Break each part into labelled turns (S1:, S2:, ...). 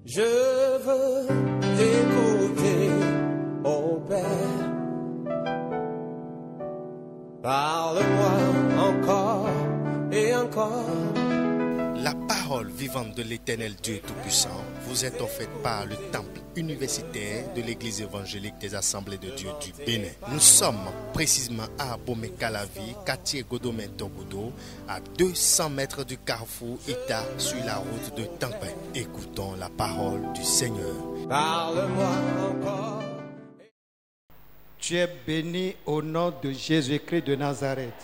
S1: Je veux t'écouter, ô Père. Parle-moi encore et encore.
S2: La parole vivante de l'Éternel Dieu Tout-Puissant vous est offerte par le temple universitaire de l'Église évangélique des Assemblées de Dieu du Bénin. Nous sommes précisément à Abomey-Calavi, quartier Godomé-Togodo, à 200 mètres du carrefour Ita sur la route de Tampin. Écoutons la parole du Seigneur.
S1: Parle-moi encore.
S3: Tu es béni au nom de Jésus-Christ de Nazareth.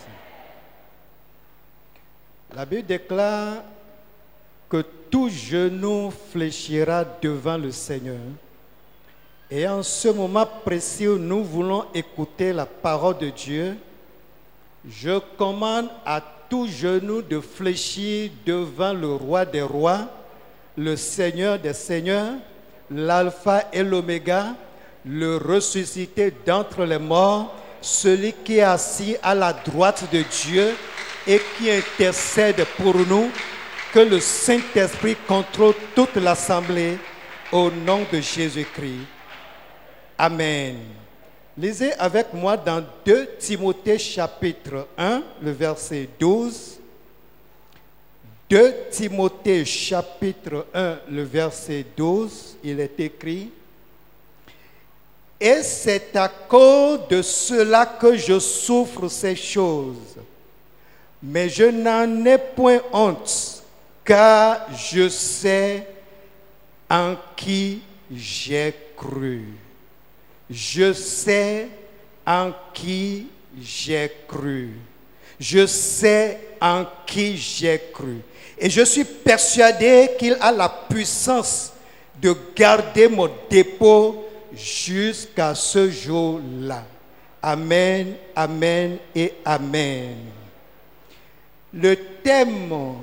S3: La Bible déclare que tout genou fléchira devant le Seigneur. Et en ce moment précis où nous voulons écouter la parole de Dieu, je commande à tout genou de fléchir devant le roi des rois, le Seigneur des seigneurs, l'alpha et l'oméga, le ressuscité d'entre les morts, celui qui est assis à la droite de Dieu et qui intercède pour nous. Que le Saint-Esprit contrôle toute l'assemblée au nom de Jésus-Christ. Amen. Lisez avec moi dans 2 Timothée chapitre 1, le verset 12. 2 Timothée chapitre 1, le verset 12, il est écrit: et c'est à cause de cela que je souffre ces choses. Mais je n'en ai point honte, car je sais en qui j'ai cru. Je sais en qui j'ai cru. Je sais en qui j'ai cru. Et je suis persuadé qu'il a la puissance de garder mon dépôt jusqu'à ce jour-là. Amen, amen et amen. Le thème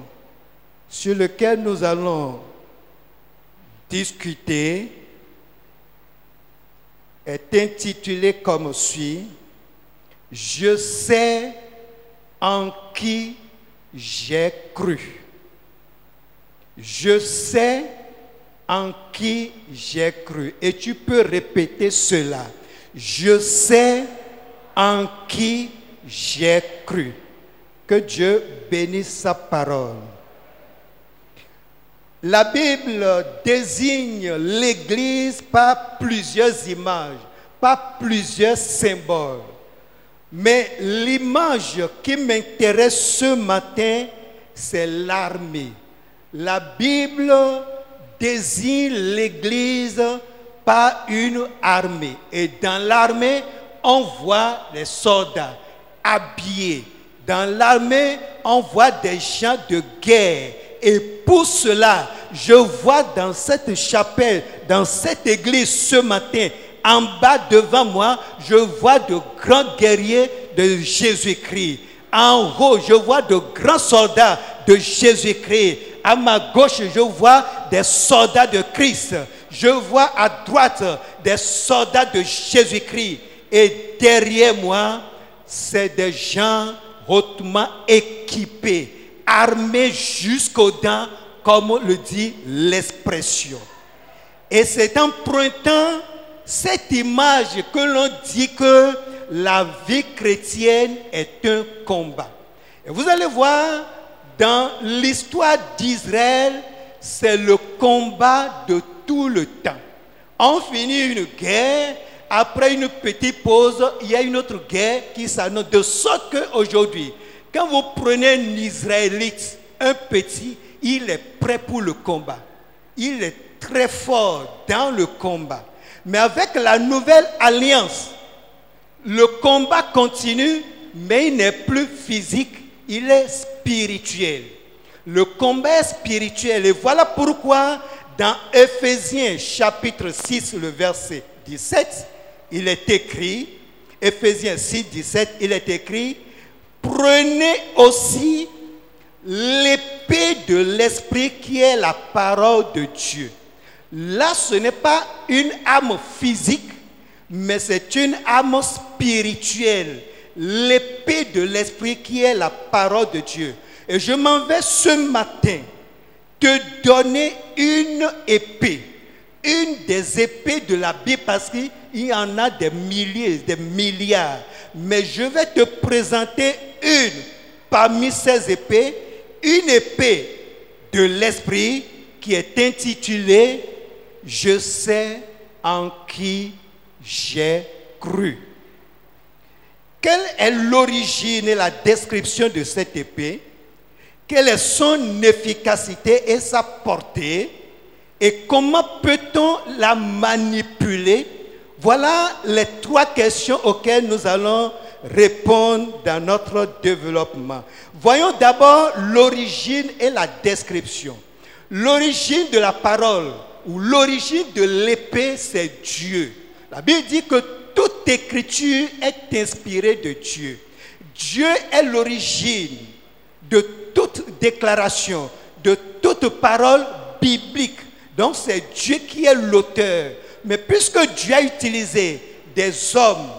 S3: sur lequel nous allons discuter est intitulé comme suit: je sais en qui j'ai cru. Je sais en qui j'ai cru. Et tu peux répéter cela: je sais en qui j'ai cru. Que Dieu bénisse sa parole. La Bible désigne l'Église par plusieurs images, par plusieurs symboles. Mais l'image qui m'intéresse ce matin, c'est l'armée. La Bible désigne l'Église par une armée. Et dans l'armée, on voit les soldats habillés. Dans l'armée, on voit des gens de guerre. Et pour cela, je vois dans cette chapelle, dans cette église ce matin, en bas devant moi, je vois de grands guerriers de Jésus-Christ. En haut, je vois de grands soldats de Jésus-Christ. À ma gauche, je vois des soldats de Christ. Je vois à droite des soldats de Jésus-Christ. Et derrière moi, c'est des gens hautement équipés, armés jusqu'aux dents, comme le dit l'expression. Et c'est en pointant cette image que l'on dit que la vie chrétienne est un combat. Et vous allez voir, dans l'histoire d'Israël, c'est le combat de tout le temps. On finit une guerre, après une petite pause, il y a une autre guerre qui s'annonce. De sorte qu'aujourd'hui, quand vous prenez un Israélite, un petit, il est prêt pour le combat. Il est très fort dans le combat. Mais avec la nouvelle alliance, le combat continue, mais il n'est plus physique, il est spirituel. Le combat est spirituel. Et voilà pourquoi dans Éphésiens chapitre 6, le verset 17, il est écrit, Éphésiens 6, 17, il est écrit: prenez aussi l'épée de l'esprit qui est la parole de Dieu. Là, ce n'est pas une arme physique, mais c'est une arme spirituelle. L'épée de l'esprit qui est la parole de Dieu. Et je m'en vais ce matin te donner une épée une des épées de la Bible parce qu'il y en a des milliers, des milliards. Mais je vais te présenter une parmi ces épées, une épée de l'esprit qui est intitulée « Je sais en qui j'ai cru ». Quelle est l'origine et la description de cette épée? Quelle est son efficacité et sa portée? Et comment peut-on la manipuler? Voilà les 3 questions auxquelles nous allons répondre dans notre développement. Voyons d'abord l'origine et la description. L'origine de la parole ou l'origine de l'épée, c'est Dieu. La Bible dit que toute écriture est inspirée de Dieu. Dieu est l'origine de toute déclaration, de toute parole biblique. Donc c'est Dieu qui est l'auteur. Mais puisque Dieu a utilisé des hommes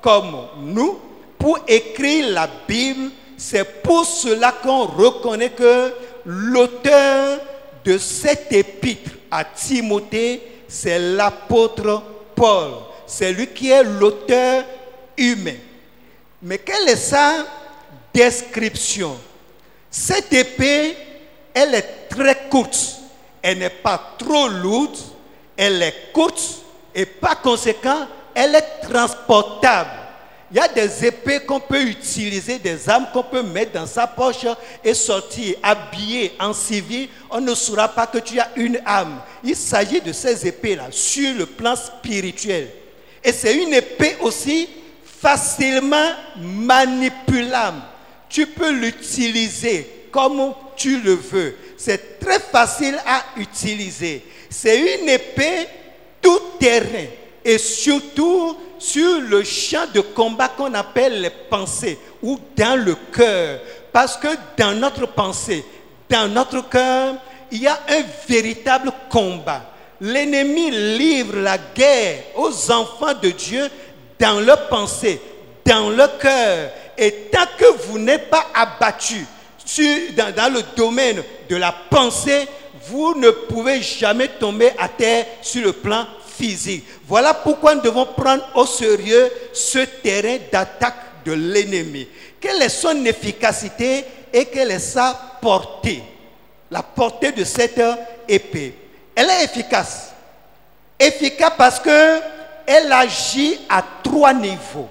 S3: comme nous pour écrire la Bible, c'est pour cela qu'on reconnaît que l'auteur de cette épître à Timothée, c'est l'apôtre Paul. C'est lui qui est l'auteur humain. Mais quelle est sa description? Cette épée, elle est très courte. Elle n'est pas trop lourde. Elle est courte et par conséquent, elle est transportable. Il y a des épées qu'on peut utiliser, des armes qu'on peut mettre dans sa poche et sortir, habillé en civil. On ne saura pas que tu as une arme. Il s'agit de ces épées-là sur le plan spirituel. Et c'est une épée aussi facilement manipulable. Tu peux l'utiliser comme tu le veux. C'est très facile à utiliser. C'est une épée tout terrain et surtout sur le champ de combat qu'on appelle les pensées ou dans le cœur. Parce que dans notre pensée, dans notre cœur, il y a un véritable combat. L'ennemi livre la guerre aux enfants de Dieu dans leur pensée, dans leur cœur. Et tant que vous n'êtes pas abattu dans le domaine de la pensée, vous ne pouvez jamais tomber à terre sur le plan physique. Voilà pourquoi nous devons prendre au sérieux ce terrain d'attaque de l'ennemi. Quelle est son efficacité et quelle est sa portée? La portée de cette épée. Elle est efficace. Efficace parce qu'elle agit à 3 niveaux.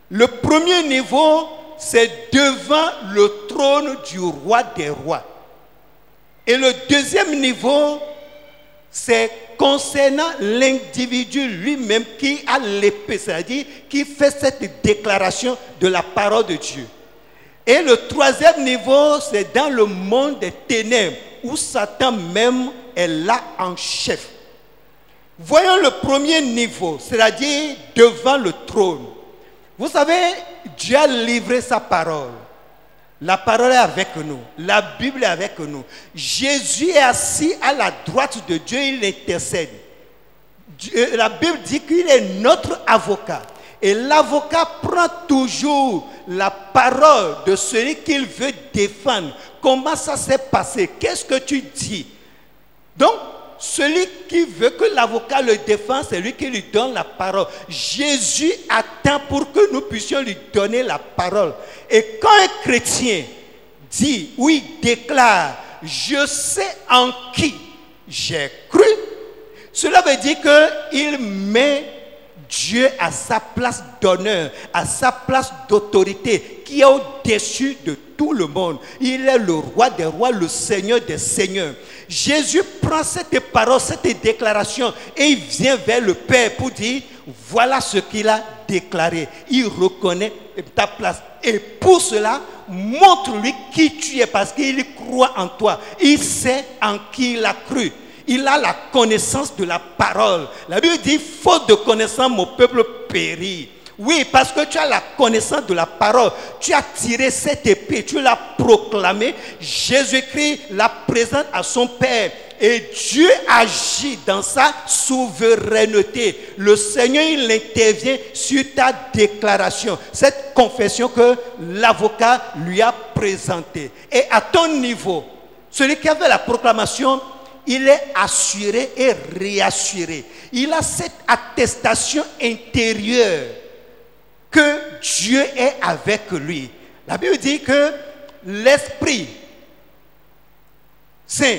S3: Le premier niveau, c'est devant le trône du roi des rois. Et le deuxième niveau, c'est concernant l'individu lui-même qui a l'épée, c'est-à-dire qui fait cette déclaration de la parole de Dieu. Et le troisième niveau, c'est dans le monde des ténèbres, où Satan même est là en chef. Voyons le premier niveau, c'est-à-dire devant le trône. Vous savez, Dieu a livré sa parole. La parole est avec nous. La Bible est avec nous. Jésus est assis à la droite de Dieu, il intercède. La Bible dit qu'il est notre avocat. Et l'avocat prend toujours la parole de celui qu'il veut défendre. Comment ça s'est passé? Qu'est-ce que tu dis? Donc, celui qui veut que l'avocat le défende, c'est lui qui lui donne la parole. Jésus attend pour que nous puissions lui donner la parole. Et quand un chrétien dit, ou il déclare, je sais en qui j'ai cru, cela veut dire qu'il met Dieu à sa place d'honneur, à sa place d'autorité, qui est au-dessus de tout le monde. Il est le roi des rois, le Seigneur des seigneurs. Jésus prend cette parole, cette déclaration, et il vient vers le Père pour dire, voilà ce qu'il a déclaré. Il reconnaît ta place. Et pour cela, montre-lui qui tu es, parce qu'il croit en toi. Il sait en qui il a cru. Il a la connaissance de la parole. La Bible dit, faute de connaissance, mon peuple périt. Oui, parce que tu as la connaissance de la parole. Tu as tiré cette épée, tu l'as proclamée. Jésus-Christ la présente à son Père. Et Dieu agit dans sa souveraineté. Le Seigneur, il intervient sur ta déclaration. Cette confession que l'avocat lui a présentée. Et à ton niveau, celui qui avait la proclamation, il est assuré et réassuré. Il a cette attestation intérieure que Dieu est avec lui. La Bible dit que l'Esprit Saint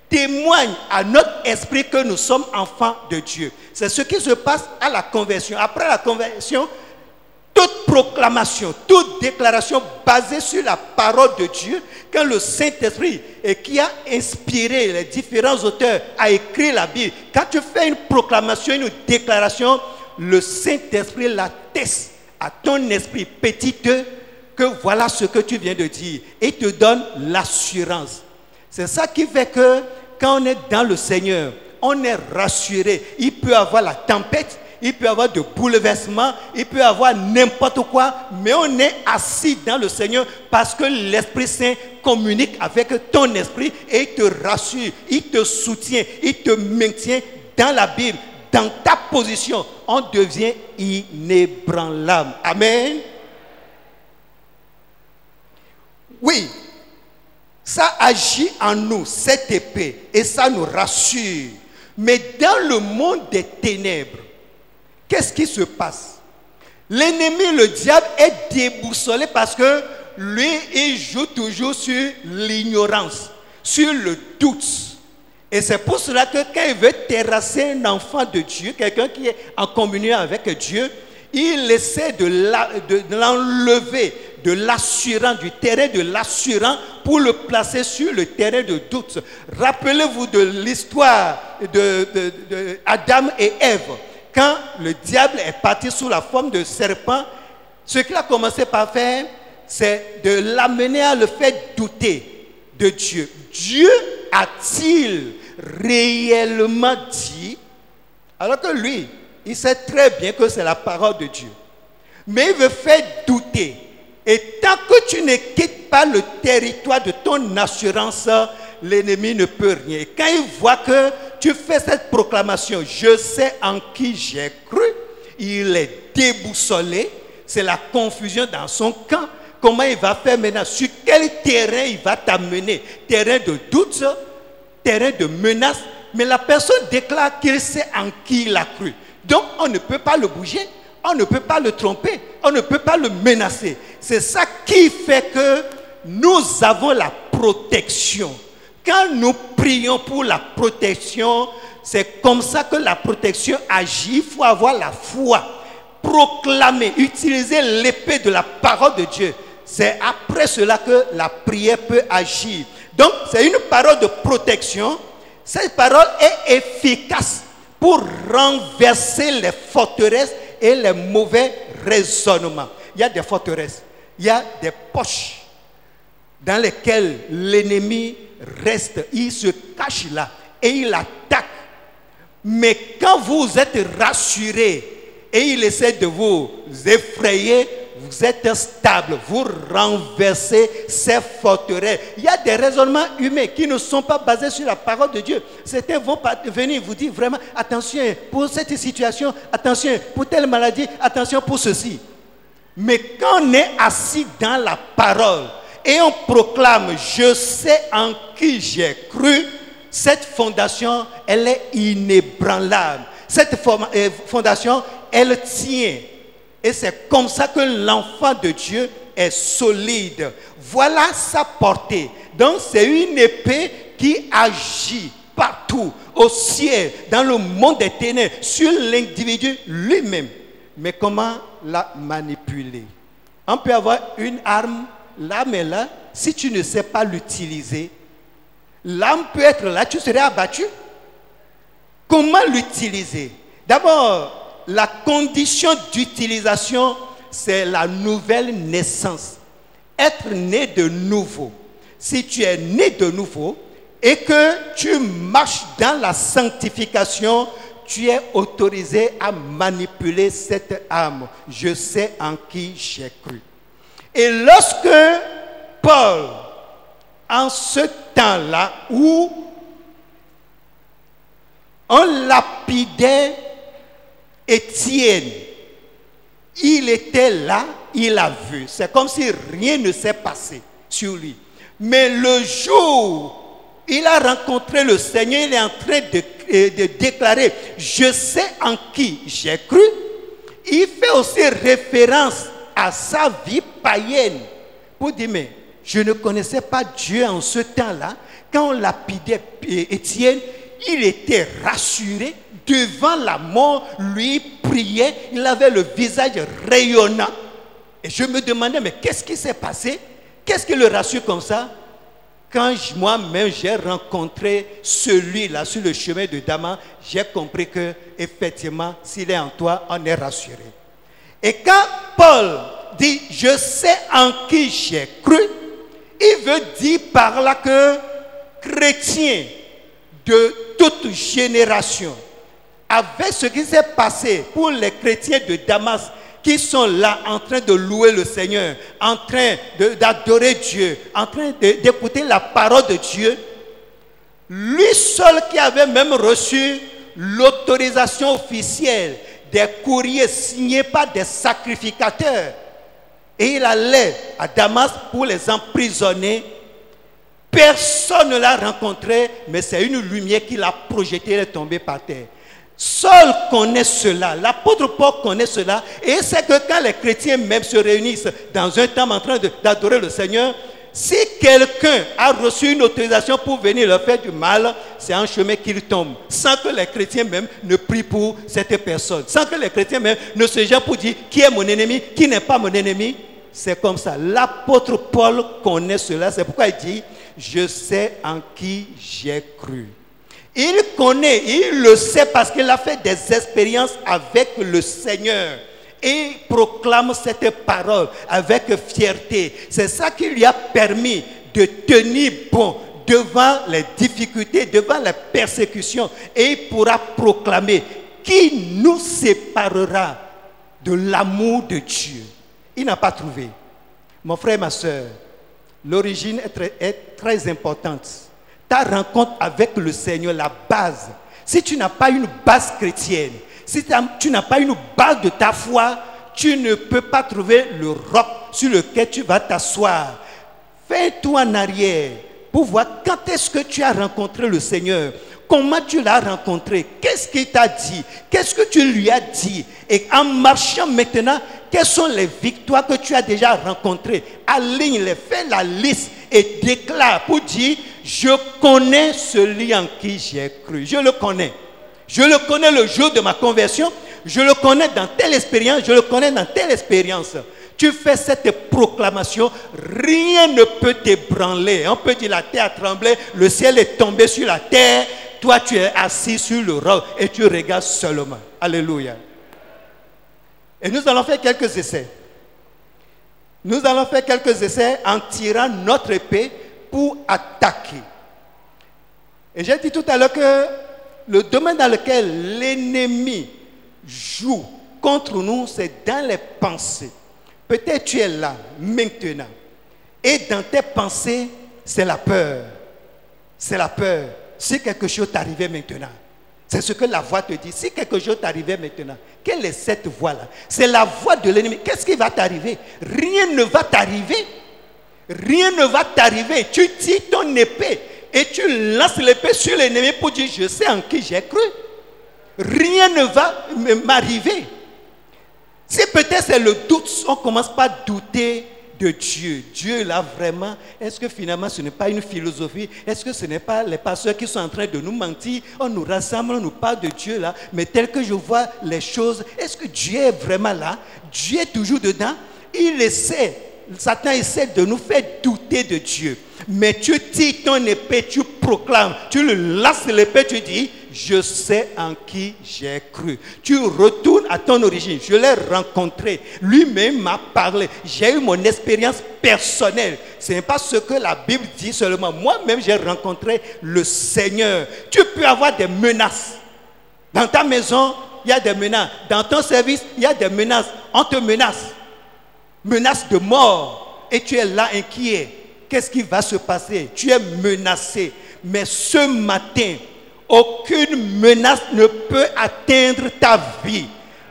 S3: témoigne à notre esprit que nous sommes enfants de Dieu. C'est ce qui se passe à la conversion. Après la conversion, toute proclamation, toute déclaration basée sur la parole de Dieu, quand le Saint-Esprit, qui a inspiré les différents auteurs à écrire la Bible, quand tu fais une proclamation, une déclaration, le Saint-Esprit l'atteste à ton esprit petit que voilà ce que tu viens de dire et te donne l'assurance. C'est ça qui fait que quand on est dans le Seigneur, on est rassuré. Il peut avoir la tempête, il peut y avoir de bouleversements, il peut y avoir n'importe quoi, mais on est assis dans le Seigneur parce que l'Esprit Saint communique avec ton esprit et il te rassure, il te soutient, il te maintient dans la Bible, dans ta position. On devient inébranlable. Amen. Oui, ça agit en nous, cette épée, et ça nous rassure. Mais dans le monde des ténèbres, qu'est-ce qui se passe? L'ennemi, le diable, est déboussolé parce que lui, il joue toujours sur l'ignorance, sur le doute. Et c'est pour cela que quand il veut terrasser un enfant de Dieu, quelqu'un qui est en communion avec Dieu, il essaie de l'enlever de l'assurant, du terrain de l'assurant pour le placer sur le terrain de doute. Rappelez-vous de l'histoire de Adam et Ève. Quand le diable est parti sous la forme de serpent, ce qu'il a commencé par faire, c'est de l'amener à le faire douter de Dieu. Dieu a-t-il réellement dit? Alors que lui, il sait très bien que c'est la parole de Dieu. Mais il veut faire douter. Et tant que tu ne quittes pas le territoire de ton assurance, l'ennemi ne peut rien. Et quand il voit que tu fais cette proclamation, je sais en qui j'ai cru, il est déboussolé, c'est la confusion dans son camp. Comment il va faire maintenant? Sur quel terrain il va t'amener? Terrain de doute, terrain de menace. Mais la personne déclare qu'il sait en qui il a cru. Donc on ne peut pas le bouger, on ne peut pas le tromper, on ne peut pas le menacer. C'est ça qui fait que nous avons la protection. Quand nous prions pour la protection, c'est comme ça que la protection agit. Il faut avoir la foi, proclamer, utiliser l'épée de la parole de Dieu. C'est après cela que la prière peut agir. Donc, c'est une parole de protection. Cette parole est efficace pour renverser les forteresses et les mauvais raisonnements. Il y a des forteresses, il y a des poches dans lesquelles l'ennemi reste, il se cache là et il attaque. Mais quand vous êtes rassuré et il essaie de vous effrayer, vous êtes stable, vous renversez ces forteresses. Il y a des raisonnements humains qui ne sont pas basés sur la parole de Dieu. Certains vont venir vous dire vraiment, attention pour cette situation, attention pour telle maladie, attention pour ceci. Mais quand on est assis dans la parole et on proclame, je sais en qui j'ai cru, cette fondation, elle est inébranlable. Cette fondation, elle tient. Et c'est comme ça que l'enfant de Dieu est solide. Voilà sa portée. Donc c'est une épée qui agit partout, au ciel, dans le monde des ténèbres, sur l'individu lui-même. Mais comment la manipuler? On peut avoir une arme, l'arme est là, si tu ne sais pas l'utiliser, l'arme peut être là, tu serais abattu. Comment l'utiliser? D'abord, la condition d'utilisation, c'est la nouvelle naissance. Être né de nouveau. Si tu es né de nouveau et que tu marches dans la sanctification, tu es autorisé à manipuler cette arme. Je sais en qui j'ai cru. Et lorsque Paul, en ce temps-là où on lapidait Étienne, il était là, il a vu. C'est comme si rien ne s'est passé sur lui. Mais le jour il a rencontré le Seigneur, il est en train de déclarer « Je sais en qui j'ai cru », il fait aussi référence à sa vie païenne pour dire « Mais je ne connaissais pas Dieu en ce temps-là. » Quand on lapidait Étienne, il était rassuré devant la mort, lui priait, il avait le visage rayonnant. Et je me demandais, mais qu'est-ce qui s'est passé? Qu'est-ce qui le rassure comme ça? Quand moi-même j'ai rencontré celui-là sur le chemin de Damas, j'ai compris que effectivement, s'il est en toi, on est rassuré. Et quand Paul dit, je sais en qui j'ai cru, il veut dire par là que chrétiens de toute génération, avec ce qui s'est passé pour les chrétiens de Damas, qui sont là en train de louer le Seigneur, en train d'adorer Dieu, en train d'écouter la parole de Dieu, lui seul qui avait même reçu l'autorisation officielle des courriers signés par des sacrificateurs, et il allait à Damas pour les emprisonner. Personne ne l'a rencontré, mais c'est une lumière qui l'a projetée, elle est tombée par terre. Seul connaît cela, l'apôtre Paul connaît cela, et c'est que quand les chrétiens même se réunissent dans un temple en train d'adorer le Seigneur, si quelqu'un a reçu une autorisation pour venir leur faire du mal, c'est un chemin qu'il tombe, sans que les chrétiens même ne prient pour cette personne, sans que les chrétiens même ne se gênent pour dire qui est mon ennemi, qui n'est pas mon ennemi. C'est comme ça. L'apôtre Paul connaît cela, c'est pourquoi il dit « Je sais en qui j'ai cru ». Il connaît, il le sait parce qu'il a fait des expériences avec le Seigneur. Et il proclame cette parole avec fierté. C'est ça qui lui a permis de tenir bon devant les difficultés, devant les persécutions. Et il pourra proclamer qui nous séparera de l'amour de Dieu. Il n'a pas trouvé. Mon frère, ma soeur, l'origine est très importante. Ta rencontre avec le Seigneur, la base. Si tu n'as pas une base chrétienne, si tu n'as pas une base de ta foi, tu ne peux pas trouver le roc sur lequel tu vas t'asseoir. Fais-toi en arrière pour voir quand est-ce que tu as rencontré le Seigneur. Comment tu l'as rencontré? Qu'est-ce qu'il t'a dit? Qu'est-ce que tu lui as dit? Et en marchant maintenant, quelles sont les victoires que tu as déjà rencontrées? Aligne-les, fais la liste et déclare pour dire « Je connais celui en qui j'ai cru. Je le connais. Je le connais le jour de ma conversion. Je le connais dans telle expérience. Je le connais dans telle expérience. » Tu fais cette proclamation, rien ne peut t'ébranler. On peut dire la terre a tremblé, le ciel est tombé sur la terre. Toi, tu es assis sur le roc et tu regardes seulement. Alléluia. Et nous allons faire quelques essais. Nous allons faire quelques essais en tirant notre épée pour attaquer. Et j'ai dit tout à l'heure que le domaine dans lequel l'ennemi joue contre nous, c'est dans les pensées. Peut-être tu es là, maintenant. Et dans tes pensées, c'est la peur. C'est la peur. Si quelque chose t'arrivait maintenant, c'est ce que la voix te dit. Si quelque chose t'arrivait maintenant, quelle est cette voix-là? C'est la voix de l'ennemi. Qu'est-ce qui va t'arriver? Rien ne va t'arriver. Rien ne va t'arriver. Tu tires ton épée et tu lances l'épée sur l'ennemi pour dire « Je sais en qui j'ai cru. Rien ne va m'arriver. » Si peut-être c'est le doute, on commence par douter de Dieu. Dieu là vraiment, est-ce que finalement ce n'est pas une philosophie? Est-ce que ce n'est pas les pasteurs qui sont en train de nous mentir? On nous rassemble, on nous parle de Dieu là, mais tel que je vois les choses, est-ce que Dieu est vraiment là? Dieu est toujours dedans. Satan essaie de nous faire douter de Dieu. Mais tu tires ton épée, tu proclames, tu le lances l'épée, tu dis « Je sais en qui j'ai cru ». Tu retournes à ton origine. Je l'ai rencontré. Lui-même m'a parlé. J'ai eu mon expérience personnelle. Ce n'est pas ce que la Bible dit seulement. Moi-même, j'ai rencontré le Seigneur. Tu peux avoir des menaces. Dans ta maison, il y a des menaces. Dans ton service, il y a des menaces. On te menace. Menace de mort. Et tu es là inquiet. Qu'est-ce qui va se passer? Tu es menacé. Mais ce matin, aucune menace ne peut atteindre ta vie.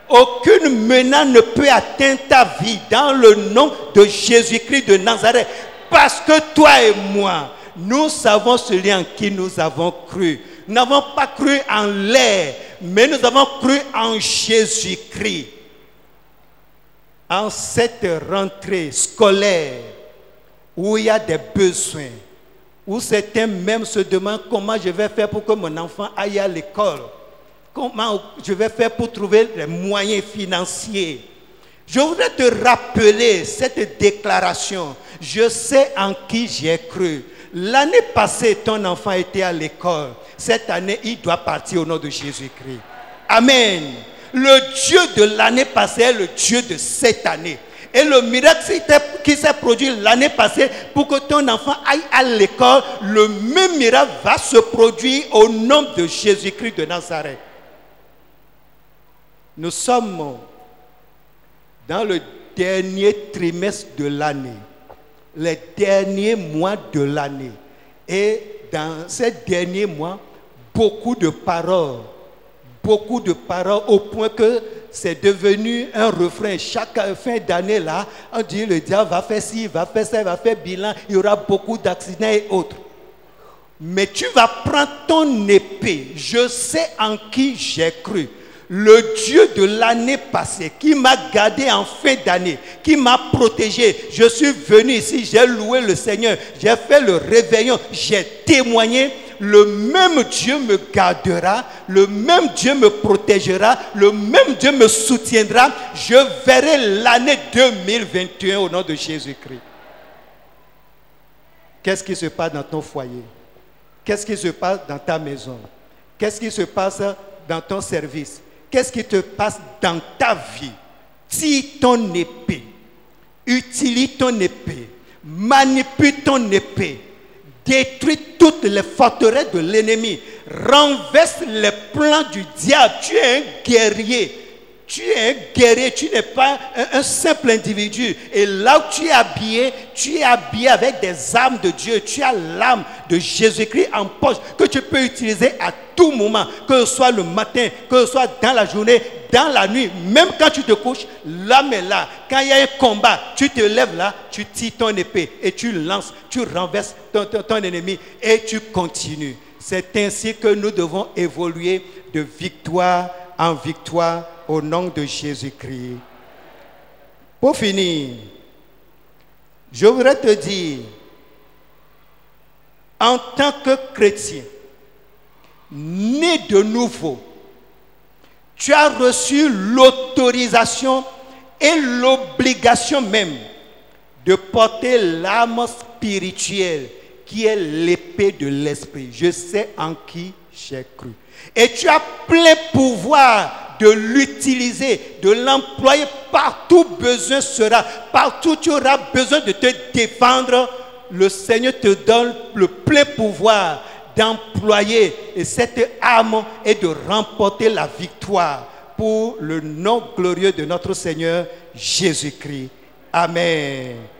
S3: Aucune menace ne peut atteindre ta vie dans le nom de Jésus-Christ de Nazareth. Parce que toi et moi, Nous savons celui en qui nous avons cru. Nous n'avons pas cru en l'air, mais nous avons cru en Jésus-Christ. En cette rentrée scolaire, où il y a des besoins, où certains même se demandent comment je vais faire pour que mon enfant aille à l'école, comment je vais faire pour trouver les moyens financiers. Je voudrais te rappeler cette déclaration. Je sais en qui j'ai cru. L'année passée, ton enfant était à l'école. Cette année, il doit partir au nom de Jésus-Christ. Amen. Le Dieu de l'année passée est le Dieu de cette année. Et le miracle qui s'est produit l'année passée pour que ton enfant aille à l'école, le même miracle va se produire au nom de Jésus-Christ de Nazareth. Nous sommes dans le dernier trimestre de l'année, les derniers mois de l'année. Et dans ces derniers mois, beaucoup de paroles au point que c'est devenu un refrain. Chaque fin d'année là, on dit le diable va faire ci, va faire ça, va faire bilan, il y aura beaucoup d'accidents et autres. Mais tu vas prendre ton épée. Je sais en qui j'ai cru. Le Dieu de l'année passée qui m'a gardé en fin d'année, qui m'a protégé. Je suis venu ici, j'ai loué le Seigneur, j'ai fait le réveillon, j'ai témoigné. Le même Dieu me gardera, le même Dieu me protégera, le même Dieu me soutiendra. Je verrai l'année 2021 au nom de Jésus-Christ. Qu'est-ce qui se passe dans ton foyer? Qu'est-ce qui se passe dans ta maison? Qu'est-ce qui se passe dans ton service? Qu'est-ce qui te passe dans ta vie? Tire ton épée, utilise ton épée, manipule ton épée, détruis toutes les forteresses de l'ennemi, renverse les plans du diable. Tu es un guerrier. Tu es un guerrier, tu n'es pas un simple individu. Et là où tu es habillé avec des armes de Dieu. Tu as l'âme de Jésus-Christ en poche que tu peux utiliser à tout moment, que ce soit le matin, que ce soit dans la journée, dans la nuit, même quand tu te couches, l'âme est là. Quand il y a un combat, tu te lèves là, tu tires ton épée et tu lances, tu renverses ton ennemi et tu continues. C'est ainsi que nous devons évoluer de victoire en victoire au nom de Jésus-Christ. Pour finir, je voudrais te dire, en tant que chrétien, né de nouveau, tu as reçu l'autorisation et l'obligation même de porter l'arme spirituelle qui est l'épée de l'esprit. Je sais en qui j'ai cru. Et tu as plein pouvoir de l'utiliser, de l'employer partout besoin sera, partout tu auras besoin de te défendre. Le Seigneur te donne le plein pouvoir d'employer cette arme et de remporter la victoire pour le nom glorieux de notre Seigneur Jésus-Christ. Amen.